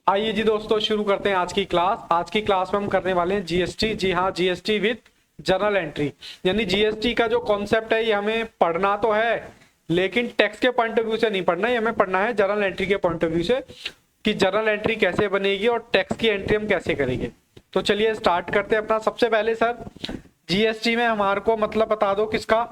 आइए जी दोस्तों, शुरू करते हैं आज की क्लास। आज की क्लास में हम करने वाले हैं जीएसटी। जी हाँ, जीएसटी विद जर्नल एंट्री। यानी जीएसटी का जो कॉन्सेप्ट है ये हमें पढ़ना तो है, लेकिन टैक्स के पॉइंट ऑफ व्यू से नहीं पढ़ना है, ये हमें पढ़ना है जर्नल एंट्री के पॉइंट ऑफ व्यू से कि जर्नल एंट्री कैसे बनेगी और टैक्स की एंट्री हम कैसे करेंगे। तो चलिए स्टार्ट करते हैं अपना। सबसे पहले सर, जीएसटी में हमारे को मतलब बता दो किसका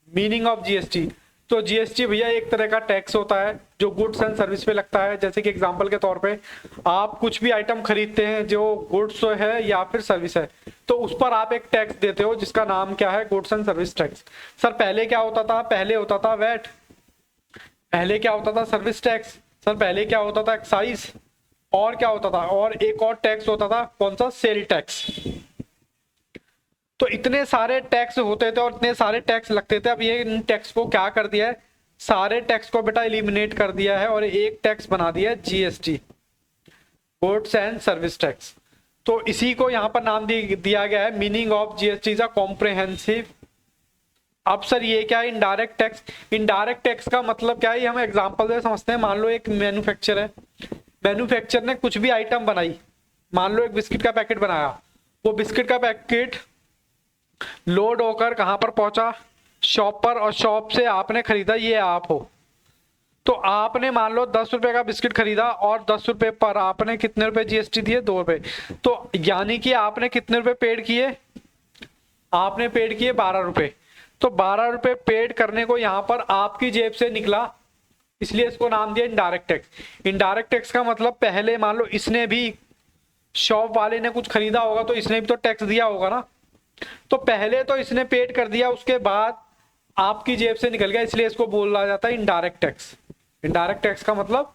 मीनिंग ऑफ जीएसटी। तो जीएसटी भैया एक तरह का टैक्स होता है जो गुड्स एंड सर्विस पे लगता है। जैसे कि एग्जांपल के तौर पे आप कुछ भी आइटम खरीदते हैं जो गुड्स है या फिर सर्विस है, तो उस पर आप एक टैक्स देते हो जिसका नाम क्या है, goods and service tax. Sir पहले क्या होता था? पहले होता था वैट। पहले क्या होता था? Service tax. सर पहले क्या होता था? एक्साइज। और क्या होता था? और एक और टैक्स होता था, कौन सा? Sale tax. तो इतने सारे टैक्स होते थे और इतने सारे टैक्स लगते थे। अब ये इन टैक्स को क्या कर दिया है, सारे टैक्स को बेटा एलिमिनेट कर दिया है और एक टैक्स बना दिया है GST, goods and service tax. तो इसी को यहाँ पर नाम दिया गया है meaning of GST is a comprehensive. अब सर ये क्या है? Indirect tax. इनडायरेक्ट टैक्स का मतलब क्या है, ये हम एग्जांपल से समझते हैं। मान लो एक मैन्युफैक्चर है, मैन्युफैक्चर ने कुछ भी आइटम बनाई। मान लो एक बिस्किट का पैकेट बनाया, वो बिस्किट का पैकेट लोड होकर कहां पर पहुंचा? शॉप पर। और शॉप से आपने खरीदा, ये आप हो। तो आपने मान लो 10 रुपए का बिस्किट खरीदा और 10 रुपए पर आपने कितने रुपए जीएसटी दिए? 2 रुपए। तो यानी कि आपने कितने रुपए पेड किए? आपने पेड किए 12 रुपए। तो 12 रुपए पेड करने को यहां पर आपकी जेब से निकला, इसलिए इसको नाम दिया इनडायरेक्ट टैक्स। इनडायरेक्ट टैक्स का मतलब पहले मान लो इसने भी, शॉप वाले ने कुछ खरीदा होगा तो इसने भी तो टैक्स दिया होगा ना। तो पहले तो इसने पेड कर दिया, उसके बाद आपकी जेब से निकल गया, इसलिए इसको बोला जाता है इनडायरेक्ट टैक्स। इनडायरेक्ट टैक्स का मतलब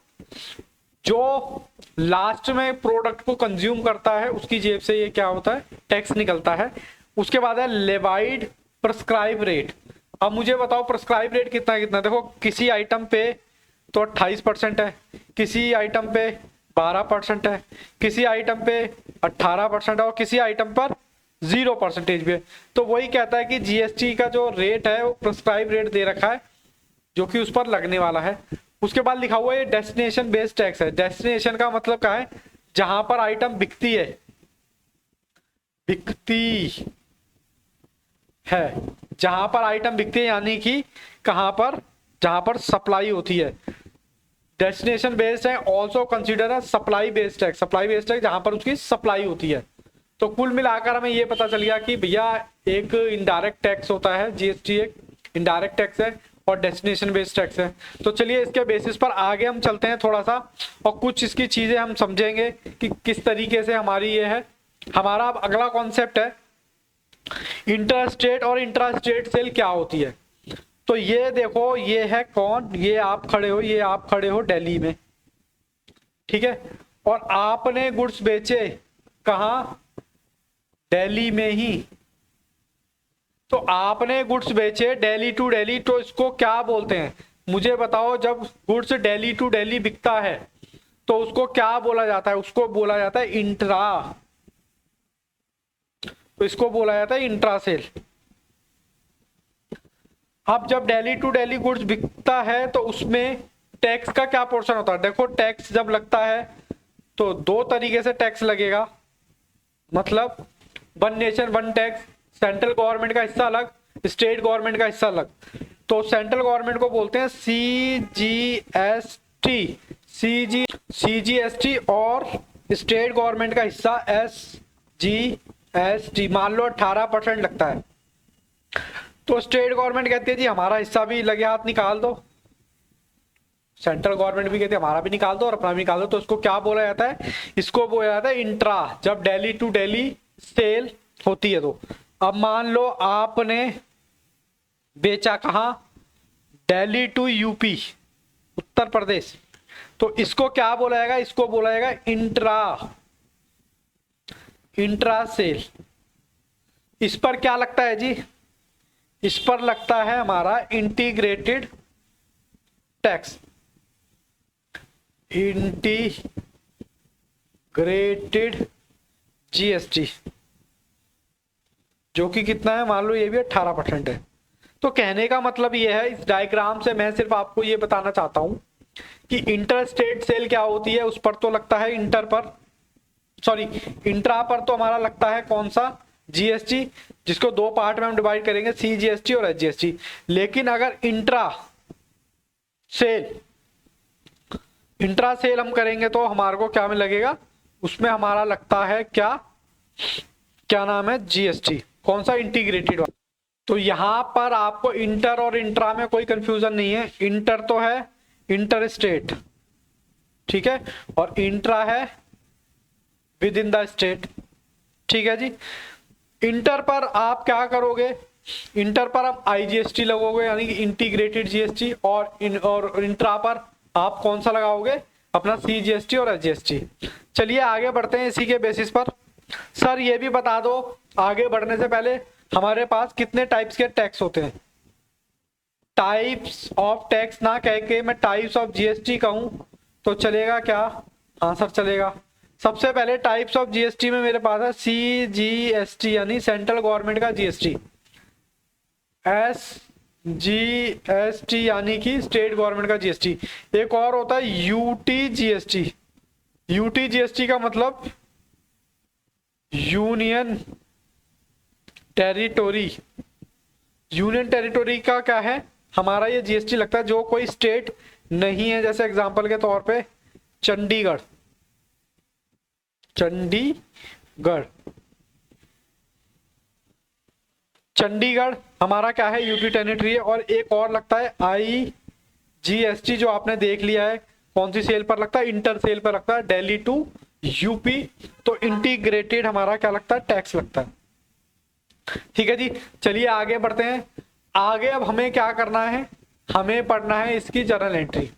जो लास्ट में प्रोडक्ट को कंज्यूम करता है उसकी जेब से ये क्या होता है, टैक्स निकलता है। उसके बाद है लेवाइड प्रिस्क्राइब रेट। अब मुझे बताओ प्रिस्क्राइब रेट कितना कितना। देखो किसी आइटम पे तो 28% है, किसी आइटम पे 12% है, किसी आइटम पे 18% है और किसी आइटम पर 0% भी है। तो वही कहता है कि जीएसटी का जो रेट है वो प्रिस्क्राइब रेट दे रखा है जो कि उस पर लगने वाला है। उसके बाद लिखा हुआ है डेस्टिनेशन बेस्ड टैक्स है। डेस्टिनेशन का मतलब क्या है? जहां पर आइटम बिकती है, बिकती है, जहां पर आइटम बिकती है, यानी कि कहां पर? जहां पर सप्लाई होती है। डेस्टिनेशन बेस्ड है ऑल्सो कंसिडर है supply based tax. Supply based tax जहां पर उसकी सप्लाई होती है। तो कुल मिलाकर हमें ये पता चल गया कि भैया एक इनडायरेक्ट टैक्स होता है, जीएसटी एक इनडायरेक्ट टैक्स है और डेस्टिनेशन बेस्ड टैक्स है। तो चलिए इसके बेसिस पर आगे हम चलते हैं थोड़ा सा और कुछ इसकी चीजें हम समझेंगे कि किस तरीके से हमारी ये है। हमारा अब अगला कॉन्सेप्ट है इंटरस्टेट और इंट्रास्टेट सेल क्या होती है। तो ये देखो, ये है कौन? ये आप खड़े हो, ये आप खड़े हो दिल्ली में, ठीक है, और आपने गुड्स बेचे कहां? दिल्ली में ही। तो आपने गुड्स बेचे दिल्ली टू दिल्ली, तो इसको क्या बोलते हैं मुझे बताओ? जब गुड्स दिल्ली टू दिल्ली बिकता है तो उसको क्या बोला जाता है? उसको बोला जाता है इंट्रा। तो इसको बोला जाता है इंट्रा सेल। अब जब दिल्ली टू दिल्ली गुड्स बिकता है तो उसमें टैक्स का क्या पोर्शन होता है? देखो टैक्स जब लगता है तो दो तरीके से टैक्स लगेगा, मतलब one nation one tax. Central government का हिस्सा अलग, स्टेट गवर्नमेंट का हिस्सा अलग। तो सेंट्रल गवर्नमेंट को बोलते हैं सीजीएसटी, सीजीएसटी, और स्टेट गवर्नमेंट का हिस्सा एसजीएसटी। मान लो 18% लगता है, तो स्टेट गवर्नमेंट कहती है जी हमारा हिस्सा भी लगे हाथ निकाल दो। सेंट्रल गवर्नमेंट भी कहती है हमारा भी निकाल दो और अपना भी निकाल दो। तो इसको क्या बोला जाता है? इसको बोला जाता है इंट्रा, जब दिल्ली टू दिल्ली सेल होती है। तो अब मान लो आपने बेचा कहां? Delhi to UP, Uttar Pradesh. तो इसको क्या बोला जाएगा? इसको बोला जाएगा इंट्रा, इंट्रा सेल। इस पर क्या लगता है जी? इस पर लगता है हमारा इंटीग्रेटेड टैक्स, इंटीग्रेटेड जीएसटी, जो कि कितना है? मान लो ये भी 18% है। तो कहने का मतलब ये है, इस डायग्राम से मैं सिर्फ आपको ये बताना चाहता हूं कि इंटर स्टेट सेल क्या होती है, उस पर तो लगता है इंटर पर, सॉरी इंट्रा पर तो हमारा लगता है कौन सा, जीएसटी, जिसको दो पार्ट में हम डिवाइड करेंगे, सीजीएसटी और एचजीएसटी। लेकिन अगर इंट्रा सेल हम करेंगे तो हमारे को क्या में लगेगा, उसमें हमारा लगता है क्या क्या नाम है, जीएसटी। कौन सा, इंटीग्रेटेड वाला। तो यहां पर आपको इंटर और इंट्रा में कोई कंफ्यूजन नहीं है। इंटर तो है इंटर स्टेट, ठीक है, और इंट्रा है विद इन द स्टेट, ठीक है जी। इंटर पर आप क्या करोगे, इंटर पर आप आईजीएसटी लगोगे यानी कि इंटीग्रेटेड जीएसटी, और इंट्रा पर आप कौन सा लगाओगे, अपना सीजीएसटी और एचजीएसटी। चलिए आगे बढ़ते हैं इसी के बेसिस पर। सर ये भी बता दो आगे बढ़ने से पहले, हमारे पास कितने टाइप्स के टैक्स होते हैं। टाइप्स ऑफ टैक्स ना कह के मैं टाइप्स ऑफ जीएसटी कहूं तो चलेगा क्या, हाँ सर चलेगा। सबसे पहले टाइप्स ऑफ जीएसटी में मेरे पास है सीजीएसटी यानी सेंट्रल गवर्नमेंट का जीएसटी, एसजीएसटी यानी कि स्टेट गवर्नमेंट का जीएसटी, एक और होता है यूटीजीएसटी। यूटीजीएसटी का मतलब यूनियन टेरिटोरी। यूनियन टेरिटोरी का क्या है, हमारा ये जीएसटी लगता है जो कोई स्टेट नहीं है, जैसे एग्जांपल के तौर पे चंडीगढ़, चंडीगढ़ हमारा क्या है, यूटी टेरिटरी है। और एक और लगता है आईजीएसटी, जो आपने देख लिया है कौन सी सेल पर लगता है, इंटर सेल पर लगता है, दिल्ली टू यूपी। तो इंटीग्रेटेड हमारा क्या लगता है, टैक्स लगता है, ठीक है जी। चलिए आगे बढ़ते हैं। आगे अब हमें क्या करना है, हमें पढ़ना है इसकी जर्नल एंट्री।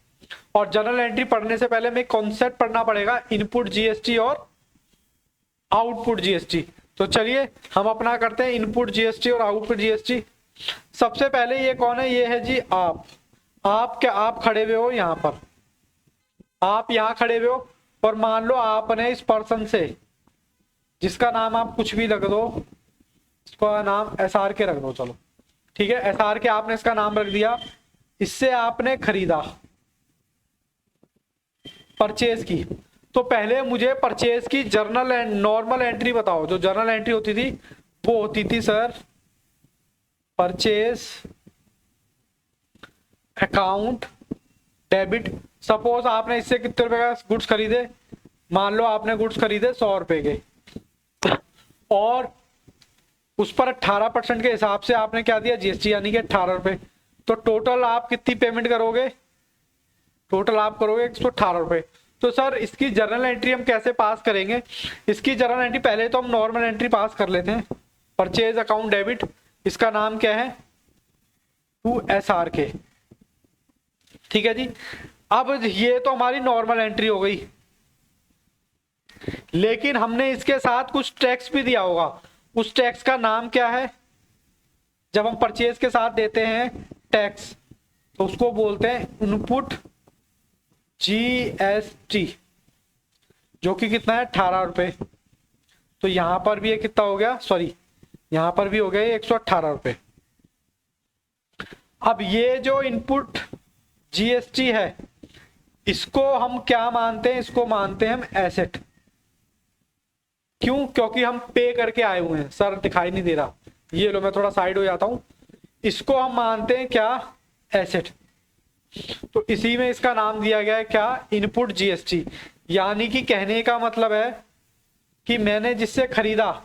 और जर्नल एंट्री पढ़ने से पहले हमें कॉन्सेप्ट पढ़ना पड़ेगा, इनपुट जीएसटी और आउटपुट जीएसटी। तो चलिए हम अपना करते हैं इनपुट जीएसटी और आउटपुट जीएसटी। सबसे पहले ये कौन है, ये है जी आप क्या, आप खड़े हुए हो यहाँ पर, आप यहाँ खड़े हुए हो, और मान लो आपने इस पर्सन से, जिसका नाम आप कुछ भी रख दो, इसका नाम एसआर के रख दो, चलो ठीक है, एसआर के आपने इसका नाम रख दिया, इससे आपने खरीदा, परचेज की। तो पहले मुझे परचेज की जर्नल एंड नॉर्मल एंट्री बताओ। जो जर्नल एंट्री होती थी वो होती थी sir purchase account debit. Suppose आपने इससे कितने रुपए का गुड्स खरीदे, मान लो आपने गुड्स खरीदे 100 रुपए के, और उस पर 18% के हिसाब से आपने क्या दिया, जीएसटी यानी कि 18 रुपए। तो टोटल आप कितनी पेमेंट करोगे, टोटल आप करोगे 118 रुपए। तो सर इसकी जर्नल एंट्री हम कैसे पास करेंगे, इसकी जर्नल एंट्री पहले तो हम नॉर्मल एंट्री पास कर लेते हैं, परचेज अकाउंट डेबिट, इसका नाम क्या है, टू एसआर के, ठीक है जी। अब ये तो हमारी नॉर्मल एंट्री हो गई, लेकिन हमने इसके साथ कुछ टैक्स भी दिया होगा। उस टैक्स का नाम क्या है, जब हम परचेज के साथ देते हैं टैक्स तो उसको बोलते हैं इनपुट जीएसटी, जो कि कितना है 18 रुपए। तो यहां पर भी ये कितना हो गया, सॉरी यहां पर भी हो गया 118 रुपए। अब ये जो इनपुट जीएसटी है इसको हम क्या मानते हैं, इसको मानते हैं हम एसेट। क्यों, क्योंकि हम पे करके आए हुए हैं। सर दिखाई नहीं दे रहा, ये लो मैं थोड़ा साइड हो जाता हूं। इसको हम मानते हैं क्या, एसेट। तो इसी में इसका नाम दिया गया है क्या, इनपुट जीएसटी। यानी कि कहने का मतलब है कि मैंने जिससे खरीदा,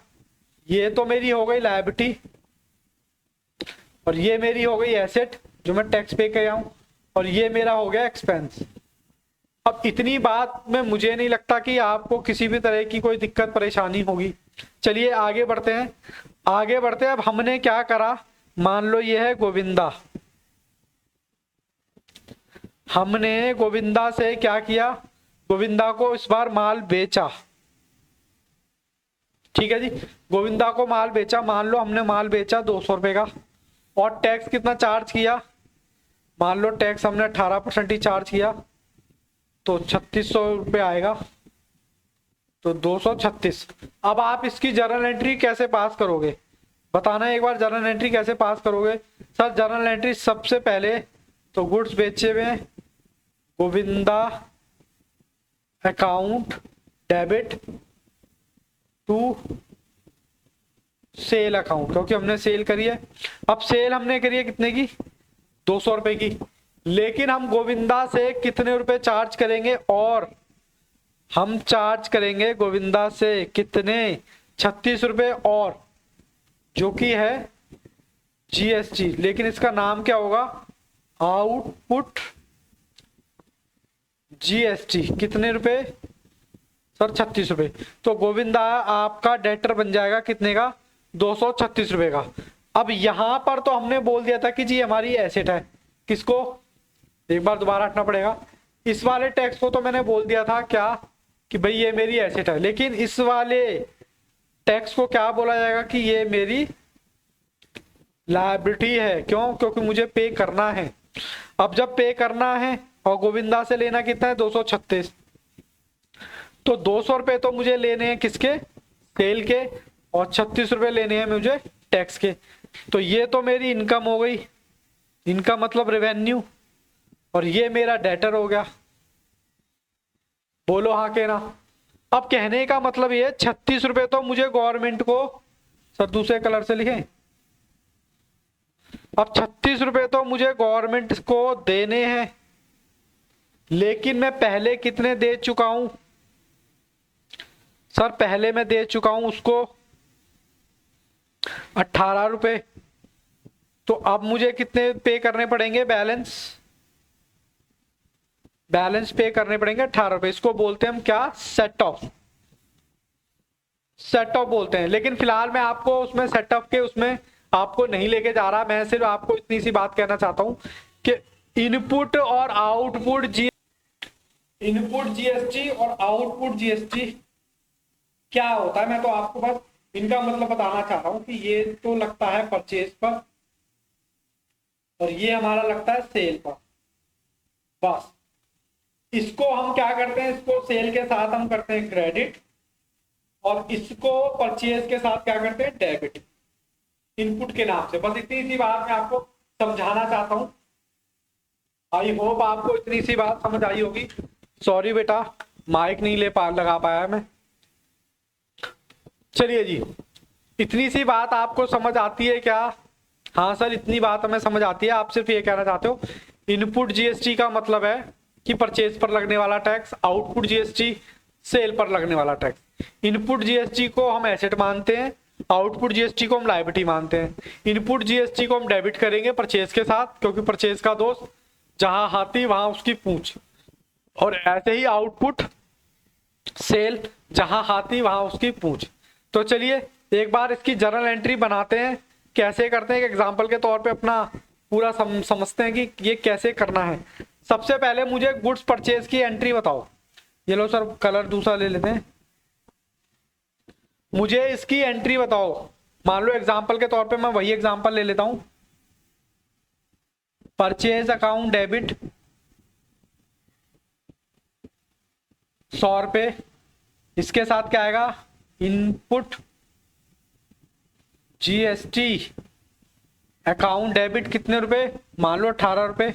ये तो मेरी हो गई लायबिलिटी और ये मेरी हो गई एसेट जो मैं टैक्स पे किया हूं, और ये मेरा हो गया एक्सपेंस। अब इतनी बात में मुझे नहीं लगता कि आपको किसी भी तरह की कोई दिक्कत परेशानी होगी। चलिए आगे बढ़ते हैं, आगे बढ़ते हैं। अब हमने क्या करा, मान लो ये है गोविंदा, हमने गोविंदा से क्या किया, गोविंदा को इस बार माल बेचा, ठीक है जी। गोविंदा को माल बेचा, मान लो हमने माल बेचा 200 रुपए का, और टैक्स कितना चार्ज किया, मान लो टैक्स हमने 18% ही चार्ज किया, तो 3600 रुपये आएगा, तो 236। अब आप इसकी जर्नल एंट्री कैसे पास करोगे, बताना एक बार, जर्नल एंट्री कैसे पास करोगे। सर जर्नल एंट्री सबसे पहले तो गुड्स बेचे हुए, Govinda account debit to sale account, क्योंकि हमने सेल करी है। अब सेल हमने करी है कितने की, 200 रुपए की, लेकिन हम गोविंदा से कितने रुपए चार्ज करेंगे, और हम चार्ज करेंगे गोविंदा से कितने, 36 रुपए, और जो कि है जीएसटी। लेकिन इसका नाम क्या होगा, आउटपुट जीएसटी। कितने रुपए सर, 36 रुपए। तो गोविंदा आपका डेटर बन जाएगा कितने का, 236 रुपए का। अब यहां पर तो हमने बोल दिया था कि जी हमारी एसेट है, किसको, एक बार दोबारा हटना पड़ेगा, इस वाले टैक्स को तो मैंने बोल दिया था क्या कि भाई ये मेरी एसेट है, लेकिन इस वाले टैक्स को क्या बोला जाएगा कि ये मेरी लायबिलिटी है। क्यों, क्योंकि मुझे पे करना है। अब जब पे करना है और गोविंदा से लेना कितना है, 236, तो 200 रुपए तो मुझे लेने हैं किसके, सेल के, और 36 रुपए लेने हैं मुझे टैक्स के। तो ये तो मेरी इनकम हो गई, इनकम मतलब रेवेन्यू, और ये मेरा डेटर हो गया। बोलो हाँ के ना। अब कहने का मतलब ये 36 रुपए तो मुझे गवर्नमेंट को, सर दूसरे कलर से लिखें, अब 36 रुपए तो मुझे गवर्नमेंट को देने हैं, लेकिन मैं पहले कितने दे चुका हूं, सर पहले मैं दे चुका हूं उसको 18 रुपए। तो अब मुझे कितने पे करने पड़ेंगे, बैलेंस पे करने पड़ेंगे 18 रुपए। इसको बोलते हैं हम क्या, सेट ऑफ बोलते हैं। लेकिन फिलहाल मैं आपको उसमें सेट ऑफ के उसमें आपको नहीं लेके जा रहा, मैं सिर्फ आपको इतनी सी बात कहना चाहता हूं कि इनपुट और आउटपुट इनपुट जीएसटी और आउटपुट जीएसटी क्या होता है। मैं तो आपको बस इनका मतलब बताना चाह रहा हूं कि ये तो लगता है परचेज पर और ये हमारा लगता है सेल पर। बस इसको हम क्या करते हैं, इसको सेल के साथ हम करते हैं क्रेडिट, और इसको परचेज के साथ क्या करते हैं, डेबिट, इनपुट के नाम से। बस इतनी सी बात मैं आपको समझाना चाहता हूं। आई होप आपको इतनी सी बात समझ आई होगी। सॉरी बेटा, माइक नहीं लगा पाया मैं। चलिए जी, इतनी सी बात आपको समझ आती है क्या? हाँ सर, इतनी बात हमें समझ आती है। आप सिर्फ ये कहना चाहते हो इनपुट जीएसटी का मतलब है कि परचेज पर लगने वाला टैक्स, आउटपुट जीएसटी सेल पर लगने वाला टैक्स। इनपुट जीएसटी को हम एसेट मानते हैं, आउटपुट जीएसटी को हम लायबिलिटी मानते हैं। इनपुट जीएसटी को हम डेबिट करेंगे परचेज के साथ, क्योंकि परचेज का दोस्त जहां हाथी वहां उसकी पूंछ, और ऐसे ही आउटपुट सेल, जहां हाथी वहां उसकी पूंछ। तो चलिए एक बार इसकी जर्नल एंट्री बनाते हैं। कैसे करते हैं, एक एग्जांपल के तौर पे अपना पूरा समझते हैं कि ये कैसे करना है। सबसे पहले मुझे गुड्स परचेज की एंट्री बताओ। ये लो सर, कलर दूसरा ले लेते हैं। मुझे इसकी एंट्री बताओ। मान लो एग्जांपल के तौर पे मैं वही एग्जांपल ले लेता हूं, परचेज अकाउंट डेबिट 100 रुपए, इसके साथ क्या आएगा, इनपुट जीएसटी अकाउंट डेबिट कितने रुपए, मान लो 18 रुपए,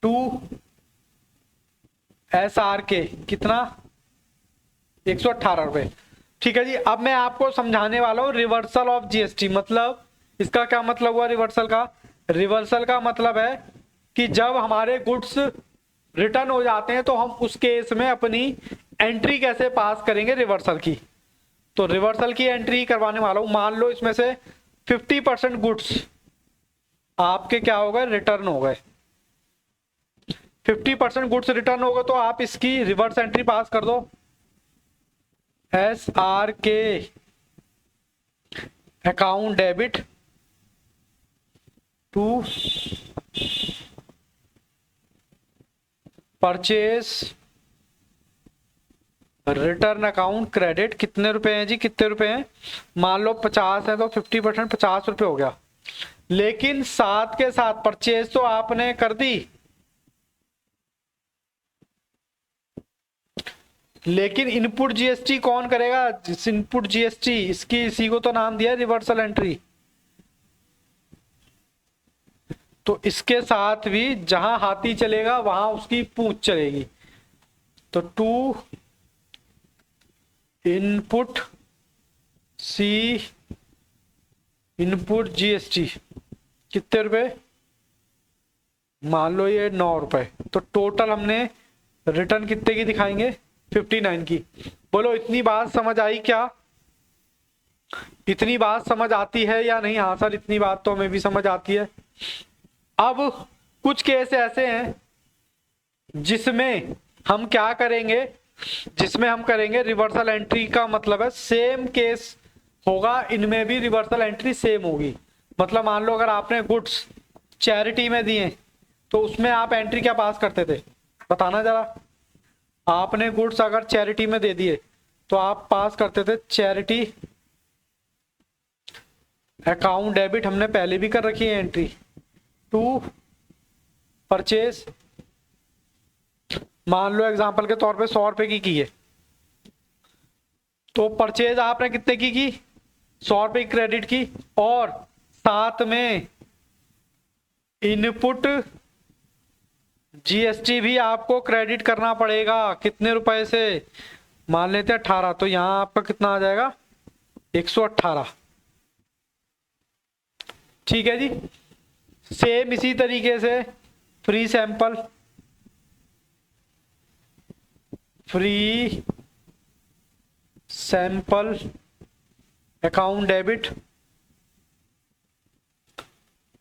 टू एसआर के कितना, 118 रुपए। ठीक है जी। अब मैं आपको समझाने वाला हूं रिवर्सल ऑफ जीएसटी। मतलब इसका क्या मतलब हुआ रिवर्सल का? रिवर्सल का मतलब है कि जब हमारे गुड्स रिटर्न हो जाते हैं तो हम उस केस में अपनी एंट्री कैसे पास करेंगे रिवर्सल की। तो रिवर्सल की एंट्री करवाने वाला हूं। मान लो इसमें से 50% गुड्स आपके क्या हो गए, रिटर्न हो गए। 50% गुड्स रिटर्न हो गए तो आप इसकी रिवर्स एंट्री पास कर दो। एसआर के account debit to purchase return account credit कितने रुपए हैं जी, कितने रुपए हैं, मान लो 50 है तो 50% 50 रुपए हो गया। लेकिन साथ के साथ परचेज तो आपने कर दी, लेकिन इनपुट जीएसटी कौन करेगा? इनपुट जीएसटी इसकी, इसी को तो नाम दिया रिवर्सल एंट्री। तो इसके साथ भी जहां हाथी चलेगा वहां उसकी पूंछ चलेगी। तो 2 इनपुट सी इनपुट जीएसटी कितने रुपए, मान लो ये 9 रुपए। तो टोटल हमने रिटर्न कितने की दिखाएंगे, 59 की। बोलो इतनी बात समझ आई क्या, इतनी बात समझ आती है या नहीं? हाँ सर इतनी बात तो हमें भी समझ आती है। अब कुछ केस ऐसे हैं जिसमें हम क्या करेंगे, जिसमें हम करेंगे रिवर्सल एंट्री का मतलब है सेम केस होगा, इनमें भी रिवर्सल एंट्री सेम होगी। मतलब मान लो अगर आपने गुड्स चैरिटी में दिए तो उसमें आप एंट्री क्या पास करते थे, बताना जरा। आपने गुड्स अगर चैरिटी में दे दिए तो आप पास करते थे चैरिटी अकाउंट डेबिट, हमने पहले भी कर रखी है एंट्री। 2 परचेज, मान लो एग्जांपल के तौर पे 100 रुपए की है, तो परचेज आपने कितने की 100 रुपए की क्रेडिट की, और साथ में इनपुट जीएसटी भी आपको क्रेडिट करना पड़ेगा। कितने रुपए से, मान लेते हैं 18, तो यहां आपका कितना आ जाएगा 118। ठीक है जी। सेम इसी तरीके से free sample account debit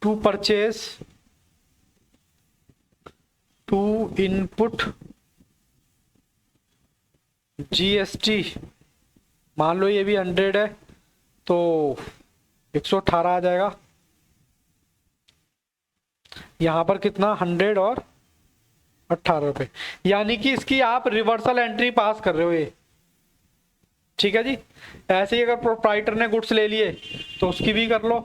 to purchase to input GST, मान लो ये भी 100 है तो 118 आ जाएगा। यहां पर कितना 100 और 18 रुपए, यानी कि इसकी आप रिवर्सल एंट्री पास कर रहे हो ये। ठीक है जी। ऐसे ही अगर प्रोप्राइटर ने गुड्स ले लिए तो उसकी भी कर लो,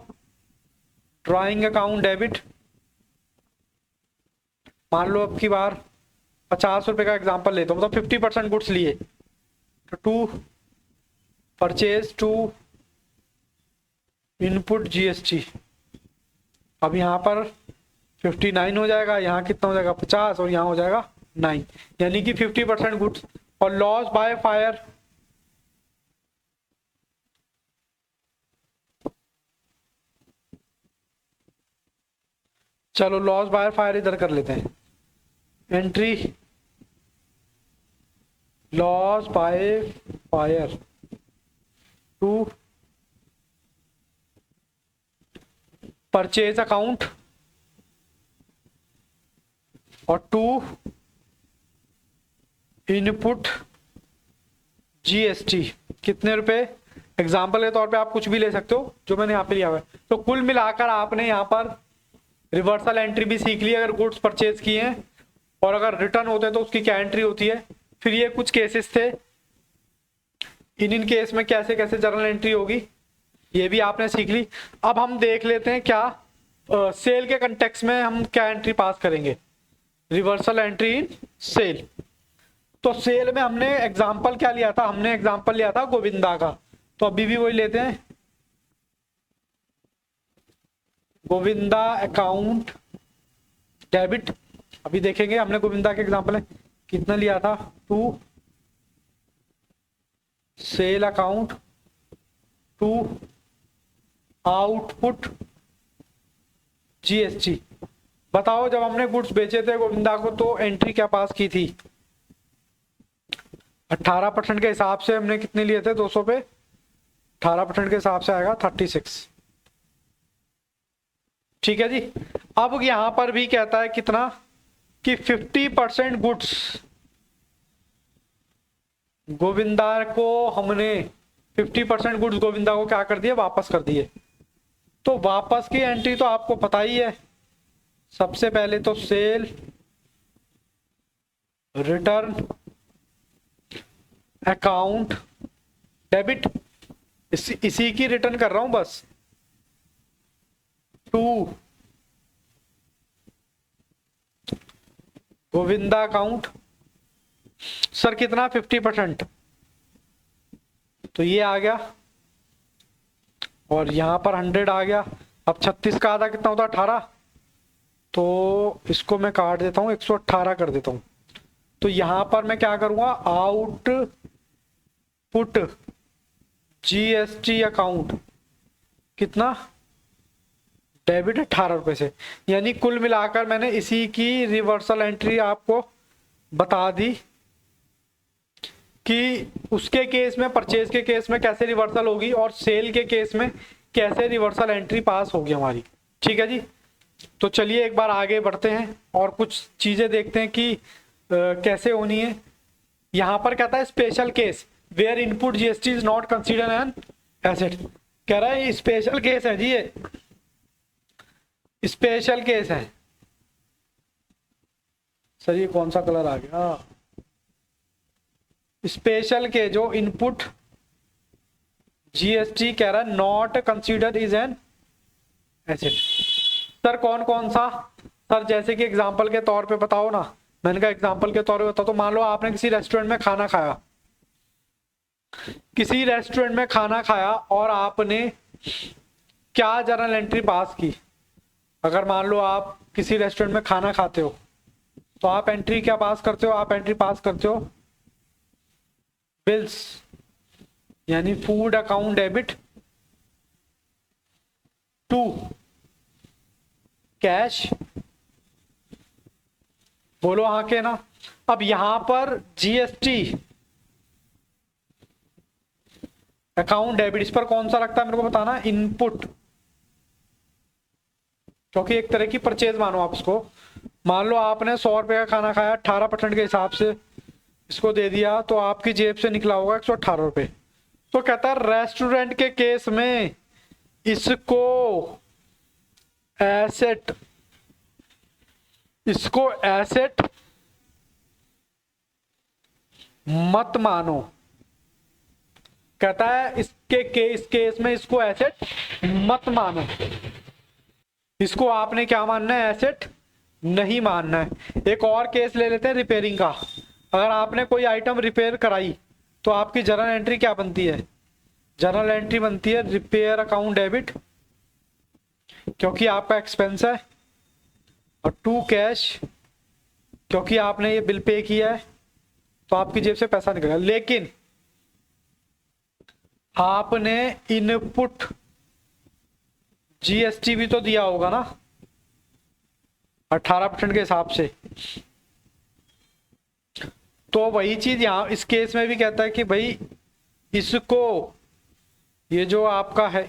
ड्राइंग अकाउंट डेबिट। मान लो अब की बार 50 रुपए का एग्जांपल लेता हूं, मतलब 50% गुड्स लिए, तो 2 परचेज टू इनपुट जीएसटी। अब यहां पर 59 हो जाएगा, यहाँ कितना हो जाएगा 50, और यहाँ हो जाएगा 9, यानी कि 50% गुड्स। और लॉस बाय फायर, चलो लॉस बाय फायर इधर कर लेते हैं। Entry loss by fire to purchase account और 2 इनपुट जीएसटी, कितने रुपए। एग्जाम्पल के तौर पे आप कुछ भी ले सकते हो जो मैंने यहाँ पे लिया हुआ है। तो कुल मिलाकर आपने यहाँ पर रिवर्सल एंट्री भी सीख ली अगर गुड्स परचेज किए हैं, और अगर रिटर्न होते हैं तो उसकी क्या एंट्री होती है। फिर ये कुछ केसेस थे, इन केस में कैसे कैसे जर्नल एंट्री होगी ये भी आपने सीख ली। अब हम देख लेते हैं क्या सेल के कंटेक्स्ट में हम क्या एंट्री पास करेंगे, रिवर्सल एंट्री इन सेल। तो सेल में हमने एग्जांपल क्या लिया था, हमने एग्जांपल लिया था गोविंदा का, तो अभी भी वही लेते हैं। गोविंदा अकाउंट डेबिट, अभी देखेंगे हमने गोविंदा के एग्जांपल है कितना लिया था, 2 sale account to output GST. बताओ जब हमने गुड्स बेचे थे गोविंदा को तो एंट्री क्या पास की थी, 18% के हिसाब से हमने कितने लिए थे 200 पे, 18% के हिसाब से आएगा 36। ठीक है जी। अब यहां पर भी कहता है कितना कि 50% गुड्स गोविंदा को हमने 50% गुड्स गोविंदा को क्या कर दिए, वापस कर दिए। तो वापस की एंट्री तो आपको पता ही है, सबसे पहले तो सेल रिटर्न अकाउंट डेबिट, इसी की रिटर्न कर रहा हूं बस, 2 गोविंदा अकाउंट। सर कितना 50%, तो ये आ गया, और यहां पर 100 आ गया। अब 36 का आधा कितना होता है 18, तो इसको मैं काट देता हूँ, 118 कर देता हूँ। तो यहां पर मैं क्या करूंगा, आउटपुट जीएसटी अकाउंट कितना, डेबिट 18 रुपए से। यानी कुल मिलाकर मैंने इसी की रिवर्सल एंट्री आपको बता दी कि उसके केस में, परचेज के केस में कैसे रिवर्सल होगी और सेल के केस में कैसे रिवर्सल एंट्री पास होगी हमारी। ठीक है जी। तो चलिए एक बार आगे बढ़ते हैं और कुछ चीजें देखते हैं कि कैसे होनी है। यहां पर कहता है special case where input GST is not consider an asset. कह रहा है ये स्पेशल केस है जी, ये स्पेशल केस है। सर ये कौन सा कलर आ गया, स्पेशल के जो इनपुट जीएसटी कह रहा है not consider is an asset. Sir कौन कौन सा, सर जैसे कि एग्जांपल के तौर पे बताओ ना। मैंने कहा एग्जांपल के तौर पे बताओ, तो मान लो आपने किसी रेस्टोरेंट में खाना खाया, किसी रेस्टोरेंट में खाना खाया और आपने क्या जर्नल एंट्री पास की। अगर मान लो आप किसी रेस्टोरेंट में खाना खाते हो तो आप एंट्री क्या पास करते हो, आप एंट्री पास करते हो बिल्स, यानी food account debit to cash. बोलो हाँ के ना। अब यहां पर जीएसटी अकाउंट डेबिट, इस पर कौन सा लगता है मेरे को बताना, इनपुट, क्योंकि एक तरह की परचेज मानो आप उसको। मान लो आपने 100 रुपए का खाना खाया, 18% के हिसाब से इसको दे दिया, तो आपकी जेब से निकला होगा 118 रुपए। तो कहता है रेस्टोरेंट के केस में इसको एसेट, इसको एसेट मत मानो। कहता है इस केस में इसको एसेट मत मानो, इसको आपने क्या मानना है, एसेट नहीं मानना है। एक और केस ले लेते हैं रिपेयरिंग का। अगर आपने कोई आइटम रिपेयर कराई तो आपकी जर्नल एंट्री क्या बनती है, जर्नल एंट्री बनती है रिपेयर अकाउंट डेबिट, क्योंकि आपका एक्सपेंस है, और टू कैश, क्योंकि आपने ये बिल पे किया है तो आपकी जेब से पैसा निकलेगा। लेकिन आपने इनपुट जीएसटी भी तो दिया होगा ना 18% के हिसाब से। तो वही चीज यहां इस केस में भी कहता है कि भाई इसको, ये जो आपका है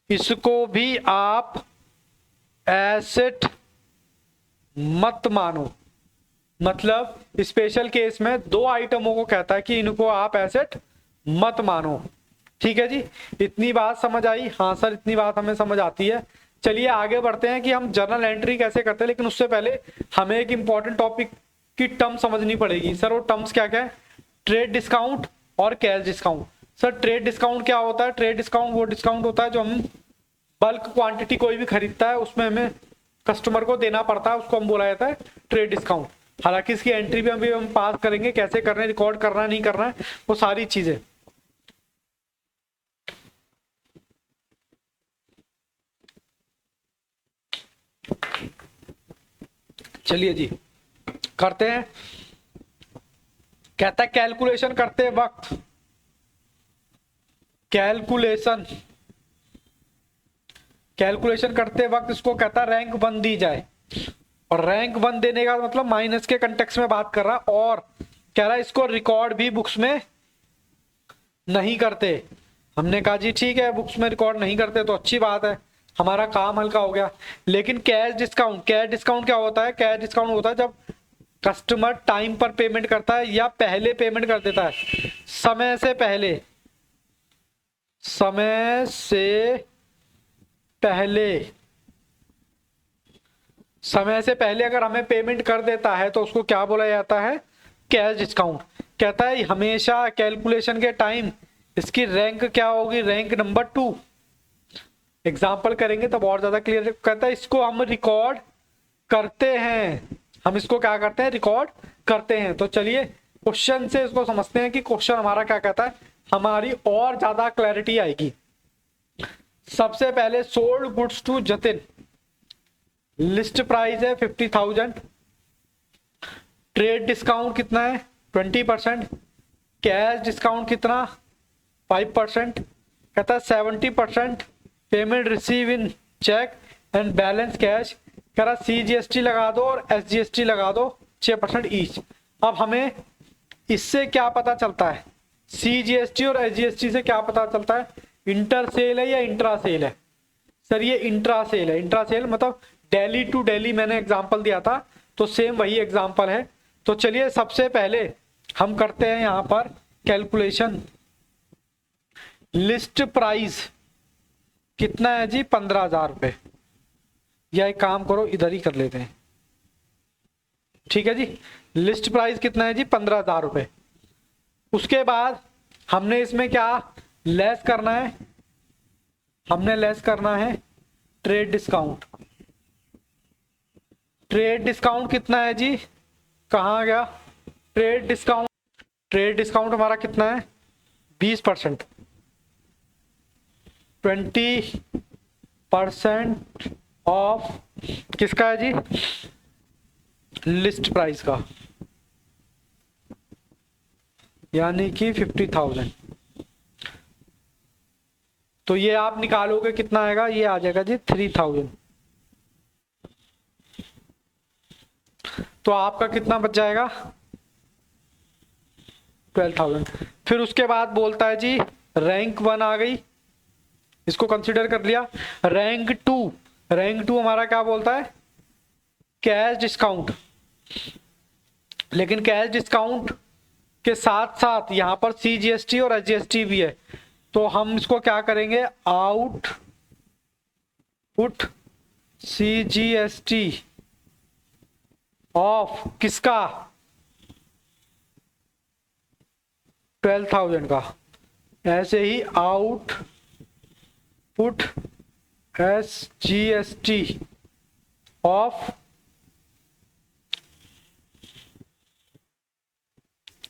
इसको भी आप एसेट मत मानो। मतलब स्पेशल केस में दो आइटमों को कहता है कि इनको आप एसेट मत मानो। ठीक है जी, इतनी बात समझ आई। हाँ सर इतनी बात हमें समझ आती है। चलिए आगे बढ़ते हैं कि हम जर्नल एंट्री कैसे करते हैं, लेकिन उससे पहले हमें एक इंपॉर्टेंट टॉपिक की टर्म समझनी पड़ेगी। सर वो टर्म्स क्या क्या है, ट्रेड डिस्काउंट और cash discount. Sir trade discount क्या होता है, ट्रेड डिस्काउंट वो डिस्काउंट होता है जो हम बल्क क्वांटिटी कोई भी खरीदता है उसमें हमें कस्टमर को देना पड़ता है, उसको हम बोला जाता है ट्रेड डिस्काउंट। हालांकि इसकी एंट्री भी हम पास करेंगे, कैसे करना है, रिकॉर्ड करना नहीं करना है, वो सारी चीजें। चलिए जी करते हैं। कहता है कैलकुलेशन करते वक्त, कैलकुलेशन करते वक्त इसको कहता है रैंक 1 दी जाए। और रैंक 1 देने का मतलब माइनस के कंटेक्स्ट में बात कर रहा है, और कह रहा है इसको रिकॉर्ड भी बुक्स में नहीं करते। हमने कहा जी ठीक है, बुक्स में रिकॉर्ड नहीं करते तो अच्छी बात है, हमारा काम हल्का हो गया। लेकिन कैश डिस्काउंट क्या होता है, कैश डिस्काउंट होता है जब कस्टमर टाइम पर पेमेंट करता है या पहले पेमेंट कर देता है, समय से पहले अगर हमें पेमेंट कर देता है तो उसको क्या बोला जाता है, कैश डिस्काउंट। कहता है हमेशा कैलकुलेशन के टाइम इसकी रैंक क्या होगी, रैंक नंबर 2। एग्जाम्पल करेंगे तब और ज्यादा क्लियर। कहता है इसको हम रिकॉर्ड करते हैं, हम इसको क्या करते हैं, रिकॉर्ड करते हैं। तो चलिए क्वेश्चन से इसको समझते हैं कि क्वेश्चन हमारा क्या कहता है, हमारी और ज्यादा क्लैरिटी आएगी। सबसे पहले sold goods to Jatin, list price है 50,000, ट्रेड डिस्काउंट कितना है 20%, कैश डिस्काउंट कितना 5%, कहता है 70% payment receive in cheque and balance cash, कह रहा CGST लगा दो और SGST लगा दो 6% ईच। अब हमें इससे क्या पता चलता है, CGST और SGST से क्या पता चलता है, इंटर सेल है या इंट्रा सेल है। सर ये इंट्रा सेल है, इंट्रा सेल मतलब डेली टू डेली मैंने एग्जांपल दिया था, तो सेम वही एग्जांपल है। तो चलिए सबसे पहले हम करते हैं यहाँ पर कैलकुलेशन। लिस्ट प्राइस कितना है जी 15,000 रुपये, या एक काम करो इधर ही कर लेते हैं, ठीक है जी। लिस्ट प्राइस कितना है जी 15,000 रुपये। उसके बाद हमने इसमें क्या लेस करना है, हमने लेस करना है ट्रेड डिस्काउंट। ट्रेड डिस्काउंट कितना है जी, कहाँ गया ट्रेड डिस्काउंट, ट्रेड डिस्काउंट हमारा कितना है 20%, 20% ऑफ किसका है जी, लिस्ट प्राइस का, यानी कि 50,000। तो ये आप निकालोगे कितना आएगा, ये आ जाएगा जी 3,000। तो आपका कितना बच जाएगा 12,000। फिर उसके बाद बोलता है जी रैंक 1 आ गई, इसको कंसीडर कर लिया। रैंक 2, रैंक 2 हमारा क्या बोलता है कैश डिस्काउंट, लेकिन कैश डिस्काउंट के साथ साथ यहां पर CGST और SGST भी है। तो हम इसको क्या करेंगे, आउट पुट CGST ऑफ किसका 12,000 का, ऐसे ही आउट पुट SGST ऑफ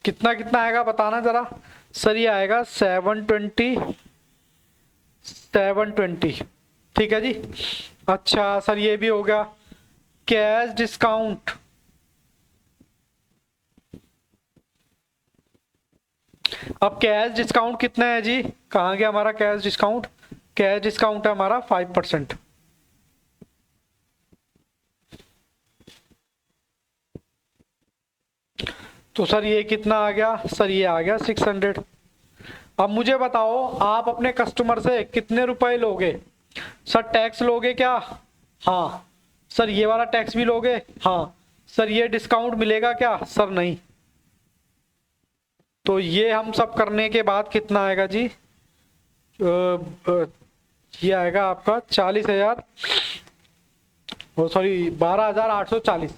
कितना कितना आएगा बताना जरा। सर ये आएगा 720, ठीक है जी। अच्छा सर ये भी हो गया। कैश डिस्काउंट, अब कैश डिस्काउंट कितना है जी, कहाँ गया हमारा कैश डिस्काउंट, कैश डिस्काउंट है हमारा 5%। तो सर ये कितना आ गया, सर ये आ गया 600। अब मुझे बताओ आप अपने कस्टमर से कितने रुपए लोगे, सर टैक्स लोगे क्या, हाँ। सर ये वाला टैक्स भी लोगे, हाँ। सर ये डिस्काउंट मिलेगा क्या, सर नहीं। तो ये हम सब करने के बाद कितना आएगा जी, ये आएगा आपका 40,000, सॉरी 12,840।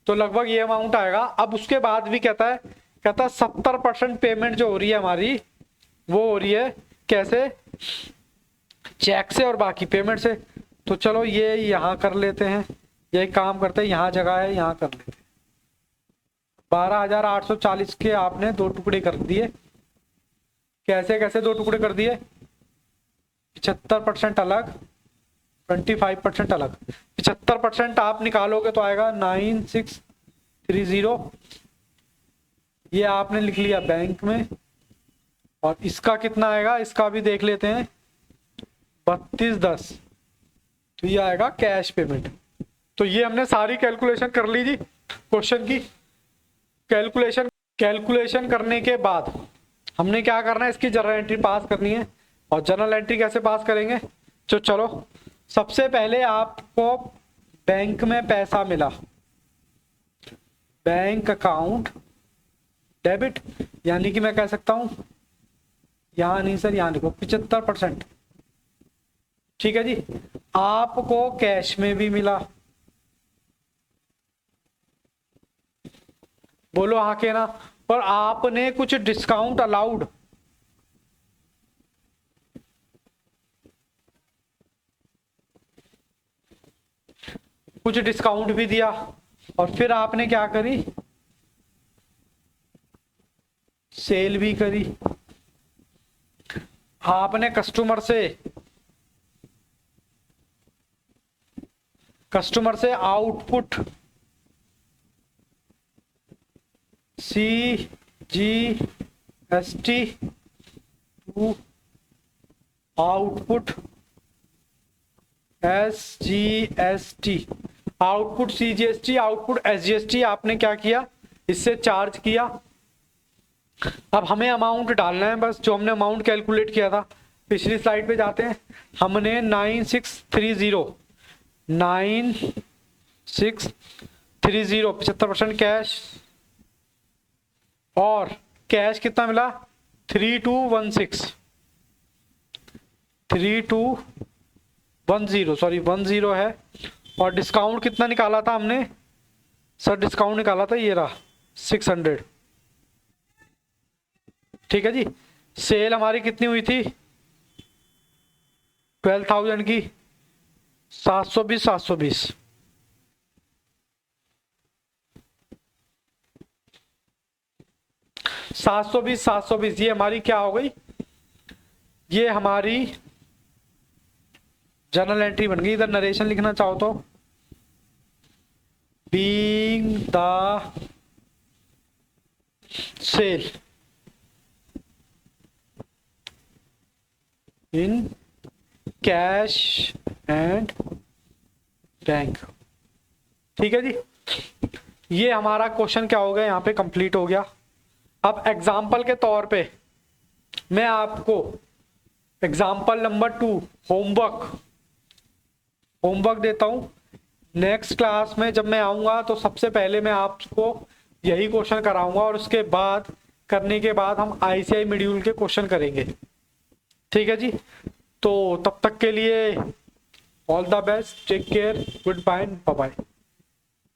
तो लगभग ये अमाउंट आएगा। अब उसके बाद भी कहता है 70% पेमेंट जो हो रही है हमारी वो हो रही है कैसे, चेक से और बाकी पेमेंट से। तो चलो ये यहाँ कर लेते हैं, ये काम करते हैं, यहाँ जगह है यहाँ कर लेते हैं। 12,840 के आपने 2 टुकड़े कर दिए, कैसे कैसे 2 टुकड़े कर दिए, 75% अलग 25% अलग। 75% आप निकालोगे तो आएगा 9630, ये आपने लिख लिया बैंक में। और इसका कितना आएगा, इसका भी देख लेते हैं 3210, तो ये आएगा कैश पेमेंट। तो ये हमने सारी कैलकुलेशन कर ली जी क्वेश्चन की। कैलकुलेशन करने के बाद हमने क्या करना है, इसकी जर्नल एंट्री पास करनी है। और जर्नल एंट्री कैसे पास करेंगे, तो चलो सबसे पहले आपको बैंक में पैसा मिला, बैंक अकाउंट डेबिट, यानी कि मैं कह सकता हूं यहां नहीं सर, यहां लिखो 75%, ठीक है जी। आपको कैश में भी मिला, बोलो हाँ के ना। पर आपने कुछ डिस्काउंट अलाउड, कुछ डिस्काउंट भी दिया। और फिर आपने क्या करी, सेल भी करी। आपने कस्टमर से कस्टमर से output CGST to output SGST, output CGST output SGST आपने क्या किया, इससे चार्ज किया। अब हमें अमाउंट डालना है बस, जो हमने अमाउंट कैलकुलेट किया था। पिछली स्लाइड पे जाते हैं। हमने 9630 75% कैश, और कैश कितना मिला 3210 सॉरी 10 है। और डिस्काउंट कितना निकाला था हमने सर, डिस्काउंट निकाला था ये रहा 600। ठीक है जी। सेल हमारी कितनी हुई थी 12,000 की, 720 720 ये हमारी क्या हो गई, ये हमारी जर्नल एंट्री बन गई। इधर नरेशन लिखना चाहो तो, being the sale in cash and bank. ठीक है जी। ये हमारा क्वेश्चन क्या हो गया, यहाँ पे कंप्लीट हो गया। अब एग्जाम्पल के तौर पे मैं आपको एग्जाम्पल नंबर 2 होमवर्क देता हूं। नेक्स्ट क्लास में जब मैं आऊंगा तो सबसे पहले मैं आपको यही क्वेश्चन कराऊंगा, और उसके बाद करने के बाद हम ICI मॉड्यूल के क्वेश्चन करेंगे। ठीक है जी। तो तब तक के लिए all the best, take care, good bye, bye bye.